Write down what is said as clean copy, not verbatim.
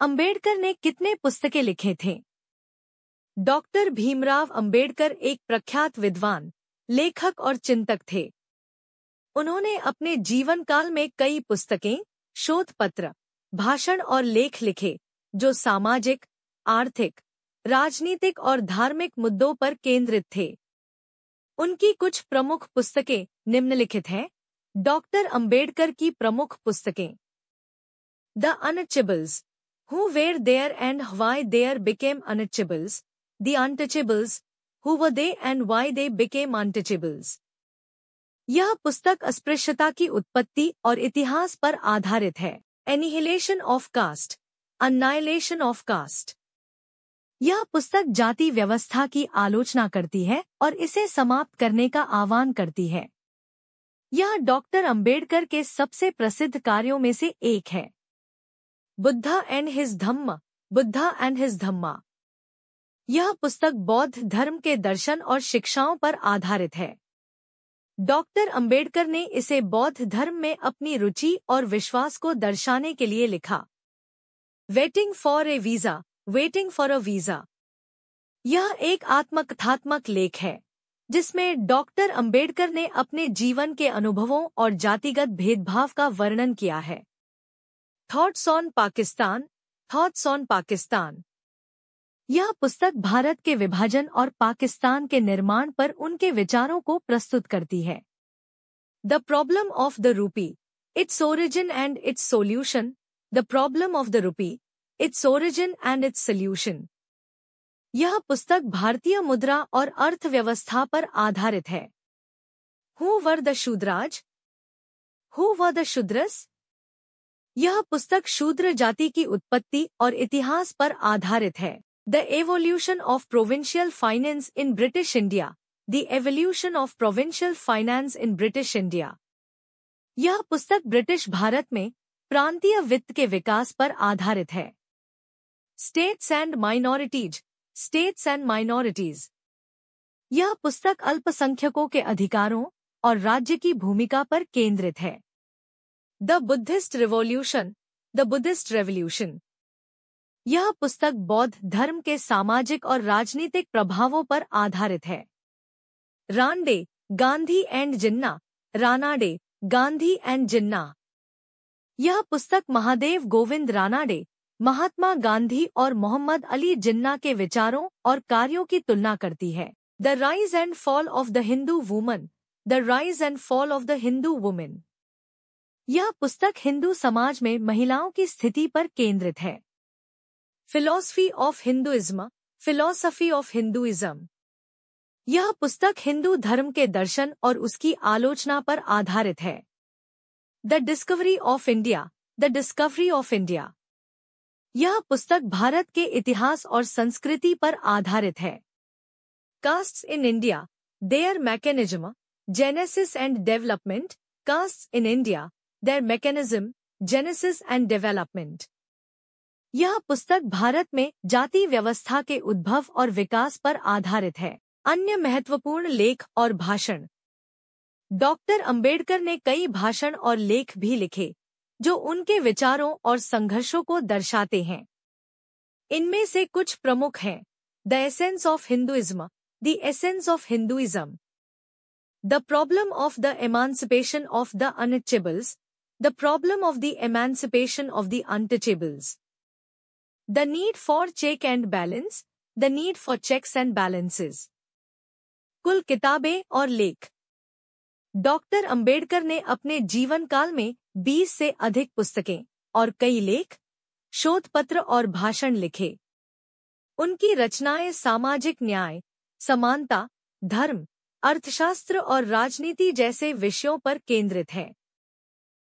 अंबेडकर ने कितने पुस्तकें लिखे थे? डॉक्टर भीमराव अंबेडकर एक प्रख्यात विद्वान, लेखक और चिंतक थे। उन्होंने अपने जीवन काल में कई पुस्तकें, शोध पत्र, भाषण और लेख लिखे जो सामाजिक, आर्थिक, राजनीतिक और धार्मिक मुद्दों पर केंद्रित थे। उनकी कुछ प्रमुख पुस्तकें निम्नलिखित हैं। डॉक्टर अंबेडकर की प्रमुख पुस्तकें: the untouchables, who were there and why there became untouchables, the untouchables, who were they and why they became untouchables. यह पुस्तक अस्पृश्यता की उत्पत्ति और इतिहास पर आधारित है। Annihilation of caste, annihilation of caste. यह पुस्तक जाति व्यवस्था की आलोचना करती है और इसे समाप्त करने का आह्वान करती है। यह डॉक्टर अंबेडकर के सबसे प्रसिद्ध कार्यों में से एक है। Buddha and his Dhamma, Buddha and his Dhamma. यह पुस्तक बौद्ध धर्म के दर्शन और शिक्षाओं पर आधारित है। डॉक्टर अंबेडकर ने इसे बौद्ध धर्म में अपनी रुचि और विश्वास को दर्शाने के लिए लिखा। Waiting for A visa, waiting for a visa. यह एक आत्मकथात्मक लेख है जिसमें डॉक्टर अंबेडकर ने अपने जीवन के अनुभवों और जातिगत भेदभाव का वर्णन किया है। Thoughts on Pakistan, thoughts on Pakistan. यह पुस्तक भारत के विभाजन और पाकिस्तान के निर्माण पर उनके विचारों को प्रस्तुत करती है। The problem of the rupee, its origin and its solution. The problem of the rupee, its origin and its solution. यह पुस्तक भारतीय मुद्रा और अर्थव्यवस्था पर आधारित है। Who were the Shudras, who were the Shudras. यह पुस्तक शूद्र जाति की उत्पत्ति और इतिहास पर आधारित है। The evolution of provincial finance in British India, the evolution of provincial finance in British India. यह पुस्तक ब्रिटिश भारत में प्रांतीय वित्त के विकास पर आधारित है। States and minorities, states and minorities. यह पुस्तक अल्पसंख्यकों के अधिकारों और राज्य की भूमिका पर केंद्रित है। The Buddhist revolution, the Buddhist revolution. यह पुस्तक बौद्ध धर्म के सामाजिक और राजनीतिक प्रभावों पर आधारित है। Ranade, Gandhi and Jinnah, Ranade, Gandhi and Jinnah. यह पुस्तक महादेव गोविंद रानाडे, महात्मा गांधी और मोहम्मद अली जिन्ना के विचारों और कार्यों की तुलना करती है। The rise and fall of the Hindu woman, the rise and fall of the Hindu women. यह पुस्तक हिंदू समाज में महिलाओं की स्थिति पर केंद्रित है। Philosophy of Hinduism, philosophy of Hinduism. यह पुस्तक हिंदू धर्म के दर्शन और उसकी आलोचना पर आधारित है। The discovery of India, the discovery of India. यह पुस्तक भारत के इतिहास और संस्कृति पर आधारित है। Castes in India, there mechanism, genesis and development. Castes in India, there mechanism, genesis and development. यह पुस्तक भारत में जाति व्यवस्था के उद्भव और विकास पर आधारित है। अन्य महत्वपूर्ण लेख और भाषण। डॉक्टर अंबेडकर ने कई भाषण और लेख भी लिखे जो उनके विचारों और संघर्षों को दर्शाते हैं। इनमें से कुछ प्रमुख हैं। The essence of Hinduism, the essence of Hinduism. The problem of the emancipation of the untouchables, the problem of the emancipation of the untouchables. The need for check and balance, the need for checks and balances. कुल किताबें और लेख। Doctor Ambedkar ने अपने जीवन काल में 20 से अधिक पुस्तकें और कई लेख, शोध पत्र और भाषण लिखे। उनकी रचनाएं सामाजिक न्याय, समानता, धर्म, अर्थशास्त्र और राजनीति जैसे विषयों पर केंद्रित हैं।